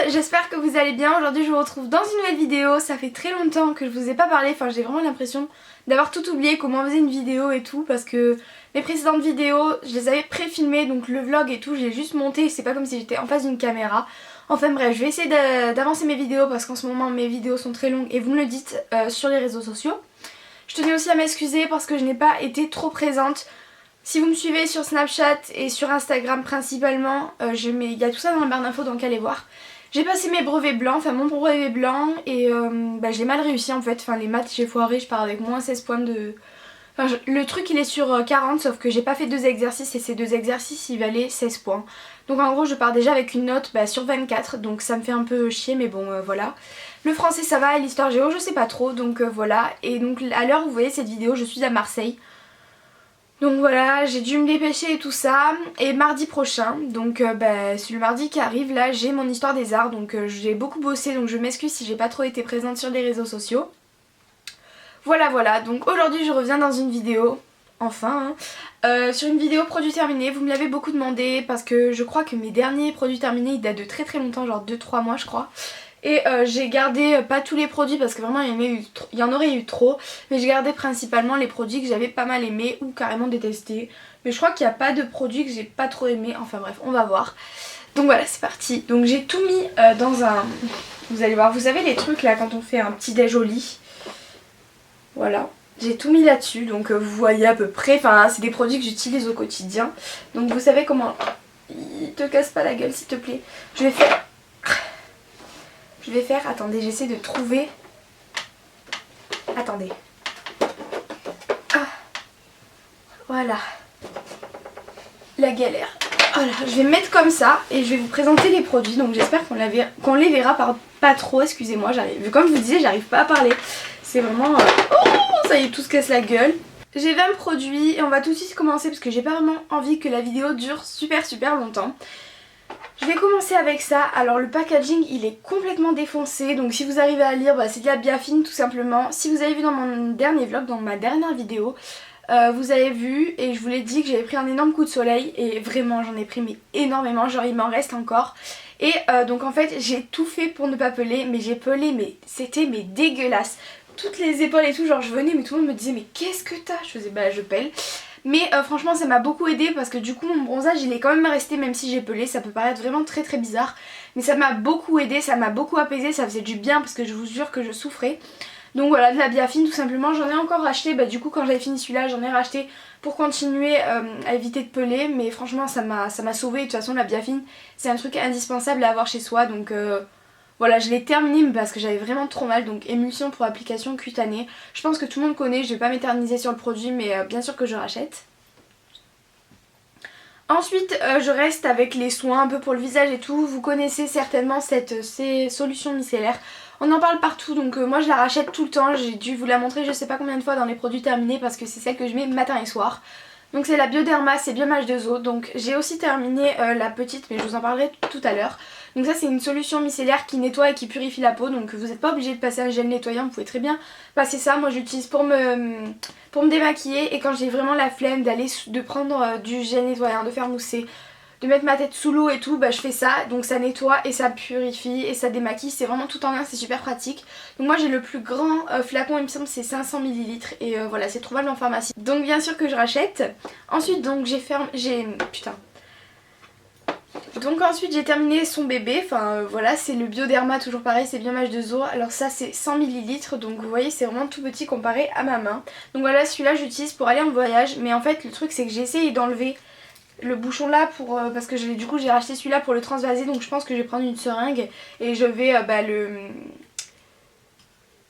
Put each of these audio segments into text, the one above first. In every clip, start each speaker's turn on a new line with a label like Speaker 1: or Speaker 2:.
Speaker 1: j'espère que vous allez bien. Aujourd'hui je vous retrouve dans une nouvelle vidéo. Ça fait très longtemps que je vous ai pas parlé, enfin j'ai vraiment l'impression d'avoir tout oublié, comment on faisait une vidéo et tout, parce que mes précédentes vidéos je les avais pré-filmées, donc le vlog et tout je l'ai juste monté, c'est pas comme si j'étais en face d'une caméra. Enfin bref, je vais essayer d'avancer mes vidéos parce qu'en ce moment mes vidéos sont très longues et vous me le dites sur les réseaux sociaux. Je tenais aussi à m'excuser parce que je n'ai pas été trop présente. Si vous me suivez sur Snapchat et sur Instagram principalement, il y a tout ça dans la barre d'infos, donc allez voir. J'ai passé mes brevets blancs, enfin mon brevet blanc, et je l'ai mal réussi en fait. Enfin les maths j'ai foiré, je pars avec moins 16 points de... Enfin le truc il est sur 40, sauf que j'ai pas fait 2 exercices et ces 2 exercices ils valaient 16 points. Donc en gros je pars déjà avec une note sur 24, donc ça me fait un peu chier, mais bon voilà. Le français ça va, et l'histoire géo je sais pas trop, donc voilà. Et donc à l'heure où vous voyez cette vidéo je suis à Marseille. Donc voilà, j'ai dû me dépêcher et tout ça. Et mardi prochain, donc c'est le mardi qui arrive, là j'ai mon histoire des arts. Donc j'ai beaucoup bossé, donc je m'excuse si j'ai pas trop été présente sur les réseaux sociaux. Voilà, donc aujourd'hui je reviens dans une vidéo, enfin, sur une vidéo produits terminés. Vous me l'avez beaucoup demandé parce que je crois que mes derniers produits terminés ils datent de très longtemps, genre 2-3 mois je crois. Et j'ai gardé pas tous les produits parce que vraiment il y en aurait eu trop. Mais j'ai gardé principalement les produits que j'avais pas mal aimés ou carrément détestés. Mais je crois qu'il n'y a pas de produits que j'ai pas trop aimé. Enfin bref, on va voir. Donc voilà, c'est parti. Donc j'ai tout mis dans un... Vous allez voir, vous savez les trucs là quand on fait un petit déj au lit. Voilà. J'ai tout mis là-dessus. Donc vous voyez à peu près. Enfin c'est des produits que j'utilise au quotidien. Donc vous savez comment... Il te casse pas la gueule s'il te plaît. Je vais faire, attendez, j'essaie de trouver, attendez, voilà, la galère, voilà, je vais me mettre comme ça et je vais vous présenter les produits, donc j'espère qu'on les verra pas trop, excusez-moi, comme je vous disais, j'arrive pas à parler, c'est vraiment, oh, ça y est, tout se casse la gueule. J'ai 20 produits et on va tout de suite commencer parce que j'ai pas vraiment envie que la vidéo dure super longtemps. Je vais commencer avec ça. Alors le packaging il est complètement défoncé, donc si vous arrivez à lire, c'est de la Biafine tout simplement. Si vous avez vu dans mon dernier vlog, dans ma dernière vidéo, vous avez vu et je vous l'ai dit que j'avais pris un énorme coup de soleil et vraiment j'en ai pris mais énormément, genre il m'en reste encore. Et donc en fait j'ai tout fait pour ne pas peler, mais j'ai pelé mais c'était dégueulasse. Toutes les épaules et tout, genre je venais mais tout le monde me disait mais qu'est-ce que t'as? Je faisais je pèle. Mais franchement ça m'a beaucoup aidé parce que du coup mon bronzage il est quand même resté même si j'ai pelé. Ça peut paraître vraiment très bizarre, mais ça m'a beaucoup aidé, ça m'a beaucoup apaisé, ça faisait du bien parce que je vous jure que je souffrais. Donc voilà, de la Biafine tout simplement. J'en ai encore racheté, du coup quand j'avais fini celui-là j'en ai racheté pour continuer à éviter de peler. Mais franchement ça m'a sauvé. De toute façon la Biafine c'est un truc indispensable à avoir chez soi. Donc voilà, je l'ai terminé parce que j'avais vraiment trop mal, donc émulsion pour application cutanée. Je pense que tout le monde connaît, je vais pas m'éterniser sur le produit, mais bien sûr que je rachète. Ensuite, je reste avec les soins un peu pour le visage et tout. Vous connaissez certainement ces solutions micellaires. On en parle partout, donc moi je la rachète tout le temps. J'ai dû vous la montrer je sais pas combien de fois dans les produits terminés parce que c'est celle que je mets matin et soir. Donc c'est la Bioderma, c'est Biome H2O. Donc j'ai aussi terminé la petite, mais je vous en parlerai tout à l'heure. Donc ça c'est une solution micellaire qui nettoie et qui purifie la peau. Donc vous n'êtes pas obligé de passer un gel nettoyant, vous pouvez très bien passer ça. Moi j'utilise pour me démaquiller et quand j'ai vraiment la flemme de prendre du gel nettoyant, de faire mousser, de mettre ma tête sous l'eau et tout, je fais ça. Donc ça nettoie et ça purifie et ça démaquille, c'est vraiment tout en un, c'est super pratique. Donc moi j'ai le plus grand flacon, il me semble c'est 500 ml et voilà, c'est trouvable en pharmacie. Donc bien sûr que je rachète. Ensuite donc Donc ensuite j'ai terminé son bébé, enfin voilà, c'est le Bioderma, toujours pareil, c'est Biome H2O. Alors ça c'est 100 ml, donc vous voyez c'est vraiment tout petit comparé à ma main. Donc voilà, celui-là j'utilise pour aller en voyage, mais en fait le truc c'est que j'ai essayé d'enlever le bouchon là parce que du coup j'ai racheté celui-là pour le transvaser, donc je pense que je vais prendre une seringue et je vais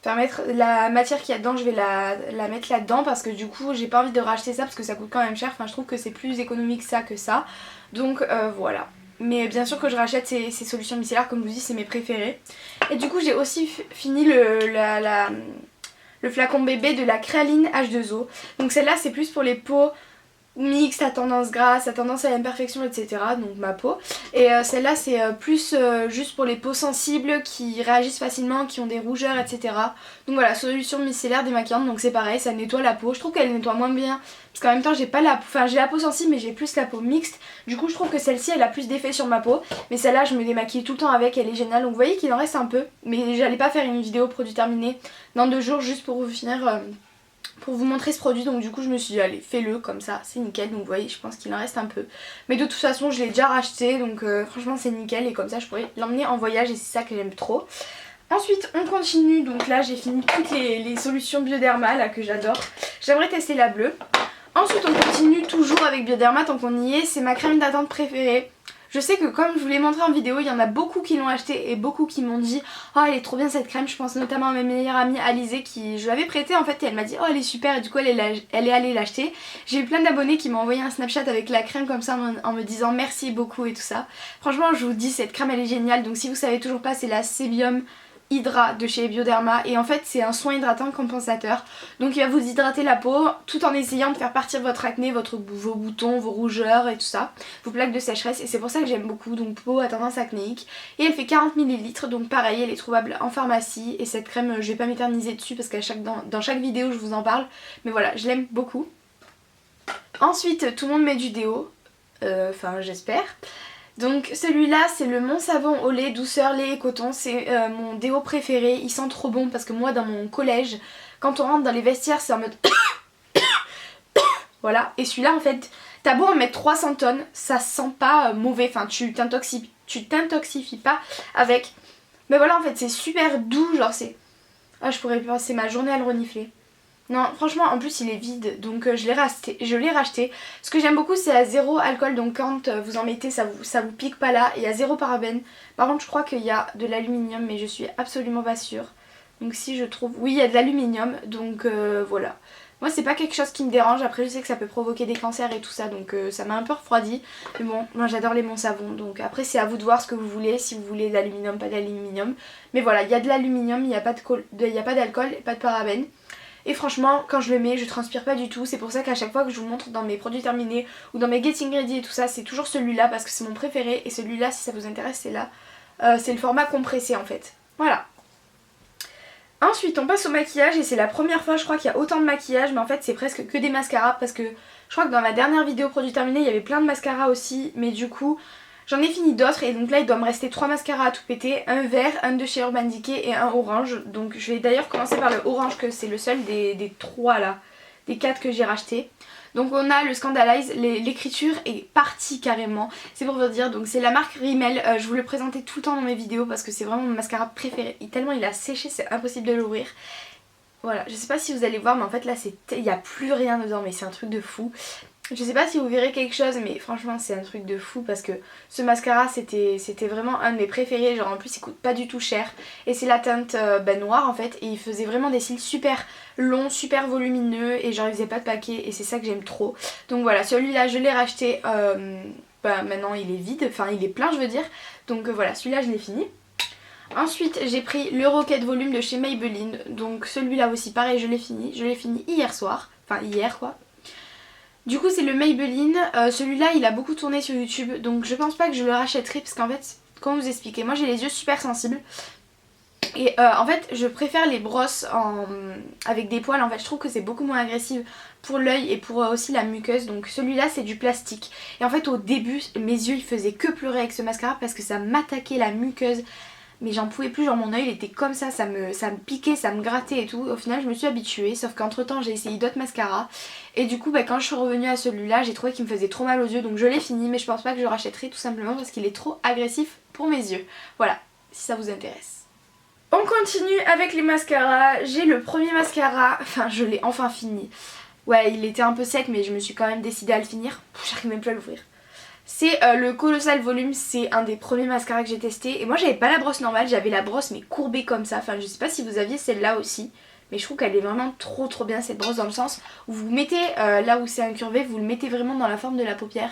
Speaker 1: faire mettre la matière qu'il y a dedans, je vais la mettre là-dedans parce que du coup j'ai pas envie de racheter ça parce que ça coûte quand même cher, enfin je trouve que c'est plus économique que ça, donc voilà. Mais bien sûr que je rachète ces solutions micellaires, comme je vous dis c'est mes préférés. Et du coup j'ai aussi fini le flacon bébé de la Créaline H2O. Donc celle-là c'est plus pour les peaux mixte, à tendance grasse, à tendance à l'imperfection, etc. Donc ma peau. Et celle-là c'est plus juste pour les peaux sensibles qui réagissent facilement, qui ont des rougeurs, etc. Donc voilà, solution micellaire démaquillante, donc c'est pareil, ça nettoie la peau. Je trouve qu'elle nettoie moins bien parce qu'en même temps j'ai pas la peau, enfin j'ai la peau sensible mais j'ai plus la peau mixte. Du coup je trouve que celle-ci elle a plus d'effet sur ma peau. Mais celle-là je me démaquille tout le temps avec, elle est géniale. Donc vous voyez qu'il en reste un peu. Mais j'allais pas faire une vidéo produit terminé dans 2 jours juste pour vous finir... pour vous montrer ce produit, donc du coup je me suis dit allez fais-le comme ça, c'est nickel. Donc vous voyez je pense qu'il en reste un peu, mais de toute façon je l'ai déjà racheté, donc franchement c'est nickel et comme ça je pourrais l'emmener en voyage et c'est ça que j'aime trop. Ensuite on continue, donc là j'ai fini toutes les solutions Bioderma là que j'adore. J'aimerais tester la bleue. Ensuite on continue toujours avec Bioderma tant qu'on y est, c'est ma crème hydratante préférée. Je sais que comme je vous l'ai montré en vidéo, il y en a beaucoup qui l'ont acheté et beaucoup qui m'ont dit oh elle est trop bien cette crème. Je pense notamment à ma meilleure amie Alizée qui je l'avais prêtée en fait et elle m'a dit oh elle est super et du coup elle est allée l'acheter. J'ai eu plein d'abonnés qui m'ont envoyé un Snapchat avec la crème comme ça en me disant merci beaucoup et tout ça. Franchement je vous dis cette crème elle est géniale, donc si vous savez toujours pas c'est la Sebium Hydra de chez Bioderma et en fait c'est un soin hydratant compensateur, donc il va vous hydrater la peau tout en essayant de faire partir votre acné, vos boutons, vos rougeurs et tout ça, vos plaques de sécheresse, et c'est pour ça que j'aime beaucoup. Donc peau à tendance acnéique et elle fait 40 ml, donc pareil elle est trouvable en pharmacie et cette crème je vais pas m'éterniser dessus parce qu'à dans chaque vidéo je vous en parle, mais voilà je l'aime beaucoup. Ensuite tout le monde met du déo, enfin j'espère. Donc celui-là c'est le Mon Savon au lait douceur lait et coton, c'est mon déo préféré, il sent trop bon parce que moi dans mon collège quand on rentre dans les vestiaires c'est en mode voilà, et celui-là en fait t'as beau en mettre 300 tonnes, ça sent pas mauvais, enfin tu t'intoxifies pas avec, mais voilà en fait c'est super doux, genre c'est... Ah je pourrais passer ma journée à le renifler. Non franchement en plus il est vide, donc je l'ai racheté. Ce que j'aime beaucoup c'est à 0 alcool, donc quand vous en mettez ça vous pique pas là, et il y a 0 parabène. Par contre je crois qu'il y a de l'aluminium mais je suis absolument pas sûre. Donc si je trouve... Oui il y a de l'aluminium, donc voilà. Moi c'est pas quelque chose qui me dérange, après je sais que ça peut provoquer des cancers et tout ça, donc ça m'a un peu refroidi. Mais bon moi j'adore les Mon Savon, donc après c'est à vous de voir ce que vous voulez, si vous voulez de l'aluminium, pas d'aluminium. Mais voilà il y a de l'aluminium, il n'y a pas d'alcool, pas de parabène. Et franchement quand je le mets je transpire pas du tout, c'est pour ça qu'à chaque fois que je vous montre dans mes produits terminés ou dans mes Getting Ready et tout ça c'est toujours celui-là parce que c'est mon préféré, et celui-là si ça vous intéresse c'est là, c'est le format compressé en fait, voilà. Ensuite on passe au maquillage et c'est la première fois je crois qu'il y a autant de maquillage, mais en fait c'est presque que des mascaras parce que je crois que dans ma dernière vidéo produit terminé il y avait plein de mascaras aussi, mais du coup j'en ai fini d'autres et donc là il doit me rester 3 mascaras à tout péter, un vert, un de chez Urban Decay et un orange. Donc je vais d'ailleurs commencer par le orange que c'est le seul des 3 là, des 4 que j'ai racheté. Donc on a le Scandalize, l'écriture est partie carrément, c'est pour vous dire, donc c'est la marque Rimmel, je vous le présentais tout le temps dans mes vidéos parce que c'est vraiment mon mascara préféré, et tellement il a séché c'est impossible de l'ouvrir. Voilà, je sais pas si vous allez voir mais en fait là il n'y a plus rien dedans, mais c'est un truc de fou. Je sais pas si vous verrez quelque chose mais franchement c'est un truc de fou parce que ce mascara c'était vraiment un de mes préférés, genre en plus il coûte pas du tout cher et c'est la teinte noire en fait, et il faisait vraiment des cils super longs, super volumineux et genre il faisait pas de paquet et c'est ça que j'aime trop. Donc voilà, celui-là je l'ai racheté, maintenant il est vide, enfin il est plein je veux dire, donc voilà celui-là je l'ai fini. Ensuite j'ai pris le Rocket Volume de chez Maybelline, donc celui-là aussi pareil je l'ai fini hier soir, enfin hier quoi. Du coup c'est le Maybelline, celui-là il a beaucoup tourné sur YouTube donc je pense pas que je le rachèterai parce qu'en fait, comment vous expliquer, moi j'ai les yeux super sensibles et en fait je préfère les brosses avec des poils, en fait je trouve que c'est beaucoup moins agressif pour l'œil et pour aussi la muqueuse, donc celui-là c'est du plastique. Et en fait au début mes yeux ils faisaient que pleurer avec ce mascara parce que ça m'attaquait la muqueuse. Mais j'en pouvais plus, genre mon oeil il était comme ça me piquait, ça me grattait et tout. Au final je me suis habituée, sauf qu'entre temps j'ai essayé d'autres mascaras. Et du coup quand je suis revenue à celui-là j'ai trouvé qu'il me faisait trop mal aux yeux, donc je l'ai fini. Mais je pense pas que je le rachèterai tout simplement parce qu'il est trop agressif pour mes yeux. Voilà, si ça vous intéresse. On continue avec les mascaras. J'ai le premier mascara, enfin je l'ai enfin fini. Ouais il était un peu sec mais je me suis quand même décidée à le finir. J'arrive même plus à l'ouvrir. C'est le Colossal Volume, c'est un des premiers mascaras que j'ai testé. Et moi j'avais pas la brosse normale, j'avais la brosse mais courbée comme ça. Enfin je sais pas si vous aviez celle-là aussi, mais je trouve qu'elle est vraiment trop bien cette brosse, dans le sens où vous mettez là où c'est incurvé, vous le mettez vraiment dans la forme de la paupière.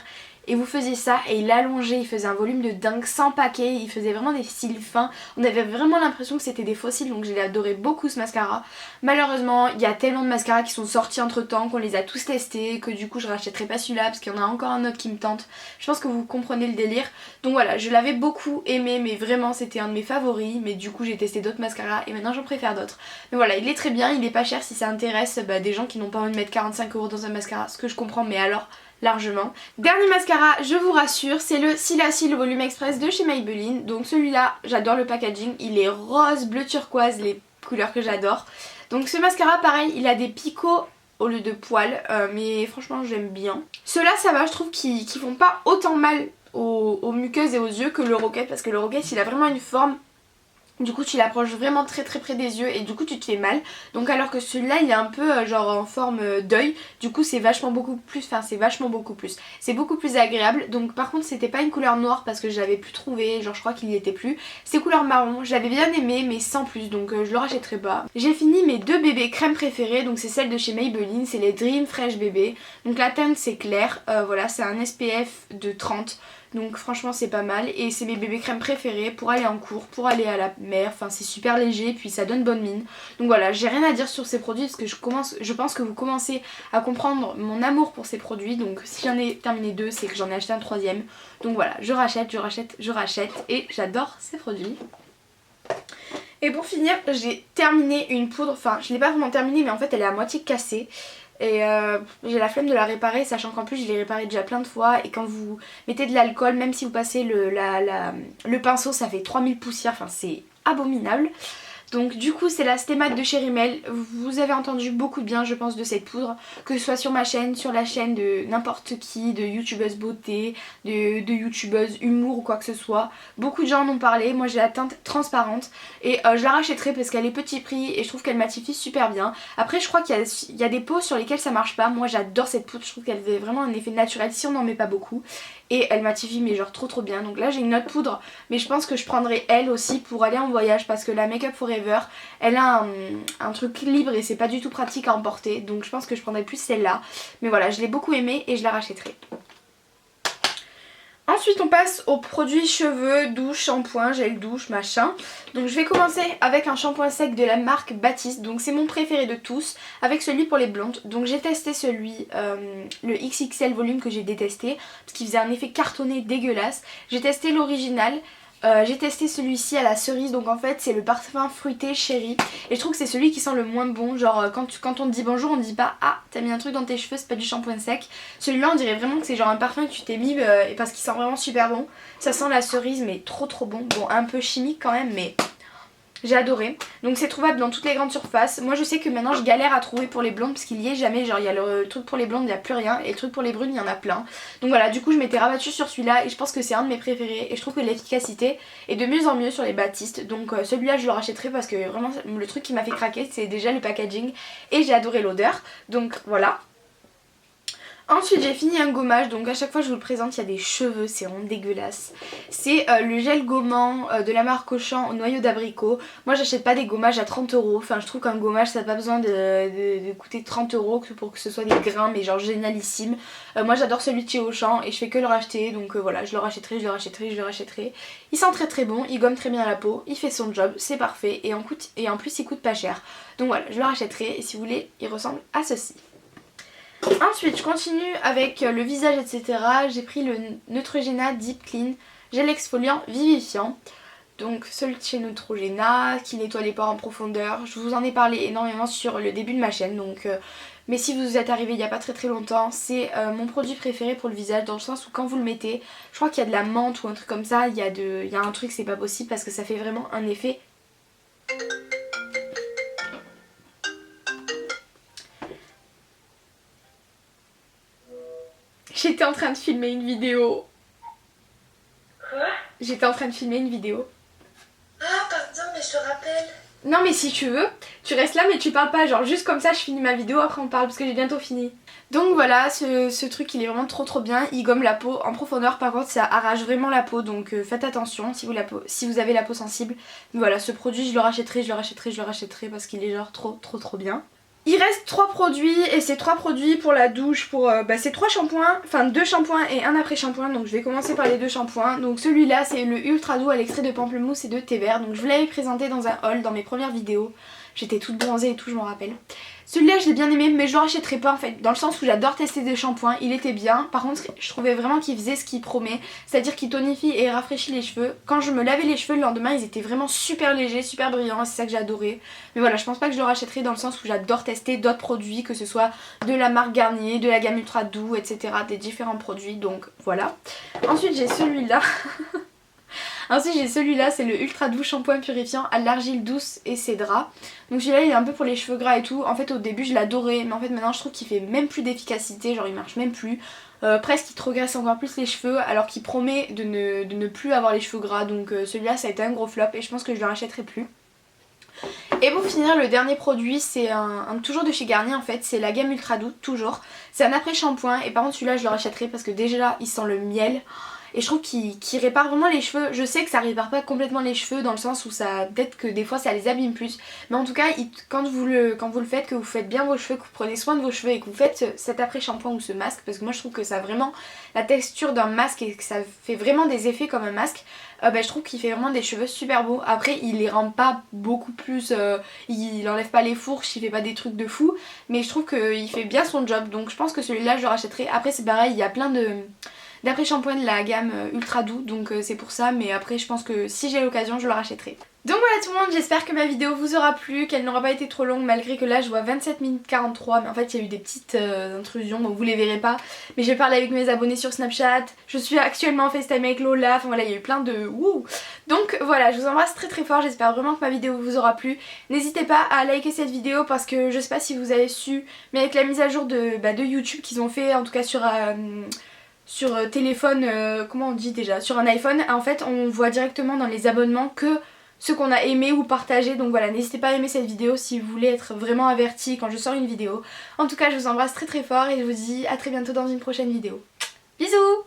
Speaker 1: et vous faisiez ça et il allongeait, il faisait un volume de dingue sans paquet, il faisait vraiment des cils fins. On avait vraiment l'impression que c'était des faux cils, donc j'ai adoré beaucoup ce mascara. Malheureusement il y a tellement de mascaras qui sont sortis entre temps qu'on les a tous testés, que du coup je rachèterai pas celui-là parce qu'il y en a encore un autre qui me tente. Je pense que vous comprenez le délire. Donc voilà, je l'avais beaucoup aimé, mais vraiment c'était un de mes favoris, mais du coup j'ai testé d'autres mascaras et maintenant j'en préfère d'autres. Mais voilà, il est très bien, il est pas cher si ça intéresse des gens qui n'ont pas envie de mettre 45 € dans un mascara, ce que je comprends, mais alors largement. Dernier mascara, je vous rassure, c'est le Silasil Volume Express de chez Maybelline. Donc celui-là, j'adore le packaging, il est rose, bleu turquoise, les couleurs que j'adore. Donc ce mascara pareil, il a des picots au lieu de poils, mais franchement j'aime bien. Ceux-là ça va, je trouve qu'ils font pas autant mal aux muqueuses et aux yeux que le Rocket, parce que le Rocket il a vraiment une forme. Du coup tu l'approches vraiment très près des yeux et du coup tu te fais mal. Donc alors que celui-là il est un peu genre en forme d'œil. Du coup c'est vachement beaucoup plus, c'est beaucoup plus agréable. Donc par contre c'était pas une couleur noire parce que je l'avais plus trouvé, genre je crois qu'il y était plus. C'est couleur marron, je l'avais bien aimé mais sans plus, donc je le rachèterai pas. J'ai fini mes deux bébés crème préférées, donc c'est celle de chez Maybelline, c'est les Dream Fresh Bébé. Donc la teinte c'est clair, voilà c'est un SPF de 30. Donc franchement c'est pas mal et c'est mes bébés crèmes préférés pour aller en cours, pour aller à la mer, enfin c'est super léger puis ça donne bonne mine. Donc voilà, j'ai rien à dire sur ces produits parce que je pense que vous commencez à comprendre mon amour pour ces produits. Donc si j'en ai terminé deux, c'est que j'en ai acheté un troisième. Donc voilà, je rachète et j'adore ces produits. Et pour finir, j'ai terminé une poudre, enfin je l'ai pas vraiment terminée mais en fait elle est à moitié cassée. Et j'ai la flemme de la réparer, sachant qu'en plus je l'ai réparée déjà plein de fois. Et quand vous mettez de l'alcool, même si vous passez le pinceau, ça fait 3000 poussières, enfin c'est abominable. Donc du coup c'est la Stémat de chez Rimmel. Vous avez entendu beaucoup de bien je pense de cette poudre, que ce soit sur ma chaîne, sur la chaîne de n'importe qui, de youtubeuse beauté, de youtubeuse humour ou quoi que ce soit. Beaucoup de gens en ont parlé, moi j'ai la teinte transparente et je la rachèterai parce qu'elle est petit prix et je trouve qu'elle matifie super bien. Après je crois qu'il y a des peaux sur lesquelles ça marche pas, moi j'adore cette poudre, je trouve qu'elle fait vraiment un effet naturel si on n'en met pas beaucoup. Et elle matifie mais genre trop bien. Donc là j'ai une autre poudre mais je pense que je prendrai elle aussi pour aller en voyage parce que la Make Up Forever elle a un truc libre et c'est pas du tout pratique à emporter. Donc je pense que je prendrai plus celle-là. Mais voilà, je l'ai beaucoup aimée et je la rachèterai. Ensuite on passe aux produits cheveux, douche, shampoing, gel douche, machin. Donc je vais commencer avec un shampoing sec de la marque Baptiste. Donc c'est mon préféré de tous, avec celui pour les blondes. Donc j'ai testé celui, le XXL volume que j'ai détesté, parce qu'il faisait un effet cartonné dégueulasse. J'ai testé l'original. J'ai testé celui-ci à la cerise, donc en fait c'est le parfum fruité chéri et je trouve que c'est celui qui sent le moins bon. Genre quand on te dit bonjour on te dit pas ah t'as mis un truc dans tes cheveux, c'est pas du shampoing sec. Celui-là on dirait vraiment que c'est genre un parfum que tu t'es mis parce qu'il sent vraiment super bon. Ça sent la cerise mais trop bon, bon un peu chimique quand même mais j'ai adoré. Donc c'est trouvable dans toutes les grandes surfaces. Moi je sais que maintenant je galère à trouver pour les blondes parce qu'il y est jamais. Genre il y a le truc pour les blondes, il n'y a plus rien. Et le truc pour les brunes, il y en a plein. Donc voilà, du coup je m'étais rabattue sur celui-là et je pense que c'est un de mes préférés. Et je trouve que l'efficacité est de mieux en mieux sur les Baptiste. Donc celui-là je le rachèterai parce que vraiment le truc qui m'a fait craquer c'est déjà le packaging. Et j'ai adoré l'odeur. Donc voilà. Ensuite j'ai fini un gommage, donc à chaque fois je vous le présente il y a des cheveux, c'est vraiment dégueulasse. C'est le gel gommant de la marque Auchan au noyau d'abricot. Moi j'achète pas des gommages à 30 €, enfin je trouve qu'un gommage ça n'a pas besoin de coûter 30 € pour que ce soit des grains mais genre génialissime. Moi j'adore celui de chez Auchan et je fais que le racheter, donc voilà je le rachèterai. Il sent très bon, il gomme très bien la peau, il fait son job, c'est parfait et en plus il coûte pas cher. Donc voilà je le rachèterai et si vous voulez il ressemble à ceci. Ensuite je continue avec le visage etc. J'ai pris le Neutrogena Deep Clean gel exfoliant vivifiant. Donc celui de chez Neutrogena qui nettoie les pores en profondeur. Je vous en ai parlé énormément sur le début de ma chaîne donc mais si vous êtes arrivé il n'y a pas très longtemps, c'est mon produit préféré pour le visage dans le sens où quand vous le mettez, je crois qu'il y a de la menthe ou un truc comme ça, il y a un truc c'est pas possible parce que ça fait vraiment un effet. J'étais en train de filmer une vidéo.
Speaker 2: Quoi?
Speaker 1: J'étais en train de filmer une vidéo.
Speaker 2: Ah pardon mais je te rappelle.
Speaker 1: Non mais si tu veux, tu restes là mais tu parles pas, genre juste comme ça je finis ma vidéo après on parle parce que j'ai bientôt fini. Donc voilà, ce truc il est vraiment trop bien, il gomme la peau en profondeur, par contre ça arrache vraiment la peau donc faites attention si vous avez la peau sensible. Mais voilà, ce produit je le rachèterai parce qu'il est genre trop bien. Il reste 3 produits et ces 3 produits pour la douche, pour c'est 3 shampoings, enfin 2 shampoings et un après shampoing. Donc je vais commencer par les 2 shampoings. Donc celui-là c'est le Ultra Doux à l'extrait de pamplemousse et de thé vert. Donc je vous l'avais présenté dans un haul dans mes premières vidéos. J'étais toute bronzée et tout, je m'en rappelle. Celui-là je l'ai bien aimé mais je le rachèterai pas en fait, dans le sens où j'adore tester des shampoings, il était bien. Par contre je trouvais vraiment qu'il faisait ce qu'il promet, c'est-à-dire qu'il tonifie et rafraîchit les cheveux. Quand je me lavais les cheveux le lendemain ils étaient vraiment super légers, super brillants, c'est ça que j'ai adoré. Mais voilà, je pense pas que je le rachèterai dans le sens où j'adore tester d'autres produits, que ce soit de la marque Garnier, de la gamme Ultra Doux, etc. Des différents produits, donc voilà. Ensuite j'ai celui-là. Ensuite j'ai celui-là, c'est le Ultra Doux shampoing purifiant à l'argile douce et cédra. Donc celui-là il est un peu pour les cheveux gras et tout. En fait au début je l'adorais mais en fait maintenant je trouve qu'il fait même plus d'efficacité, genre il marche même plus. Presque il te regraisse encore plus les cheveux alors qu'il promet de ne plus avoir les cheveux gras. Donc celui-là ça a été un gros flop et je pense que je le rachèterai plus. Et pour finir le dernier produit c'est toujours de chez Garnier en fait, c'est la gamme Ultra Doux toujours. C'est un après shampoing et par contre celui-là je le rachèterai parce que déjà là il sent le miel. Et je trouve qu'il répare vraiment les cheveux. Je sais que ça répare pas complètement les cheveux dans le sens où ça, peut-être que des fois ça les abîme plus. Mais en tout cas quand vous le faites, que vous faites bien vos cheveux, que vous prenez soin de vos cheveux et que vous faites cet après shampoing ou ce masque, parce que moi je trouve que ça a vraiment la texture d'un masque et que ça fait vraiment des effets comme un masque. Je trouve qu'il fait vraiment des cheveux super beaux. Après il les rend pas beaucoup plus, il enlève pas les fourches, il fait pas des trucs de fou. Mais je trouve qu'il fait bien son job. Donc je pense que celui-là je le rachèterai. Après c'est pareil, il y a plein d'après shampoing de la gamme Ultra Doux, donc c'est pour ça, mais après je pense que si j'ai l'occasion je le rachèterai. Donc voilà tout le monde, j'espère que ma vidéo vous aura plu, qu'elle n'aura pas été trop longue malgré que là je vois 27 minutes 43, mais en fait il y a eu des petites intrusions donc vous les verrez pas. Mais j'ai parlé avec mes abonnés sur Snapchat, je suis actuellement en FaceTime avec Lola, enfin voilà il y a eu plein de wouh. Donc voilà, je vous embrasse très très fort, j'espère vraiment que ma vidéo vous aura plu. N'hésitez pas à liker cette vidéo parce que je sais pas si vous avez su, mais avec la mise à jour de YouTube qu'ils ont fait, en tout cas sur téléphone, comment on dit déjà, sur un iPhone, en fait on voit directement dans les abonnements que ce qu'on a aimé ou partagé. Donc voilà, n'hésitez pas à aimer cette vidéo si vous voulez être vraiment averti quand je sors une vidéo. En tout cas je vous embrasse très très fort et je vous dis à très bientôt dans une prochaine vidéo. Bisous!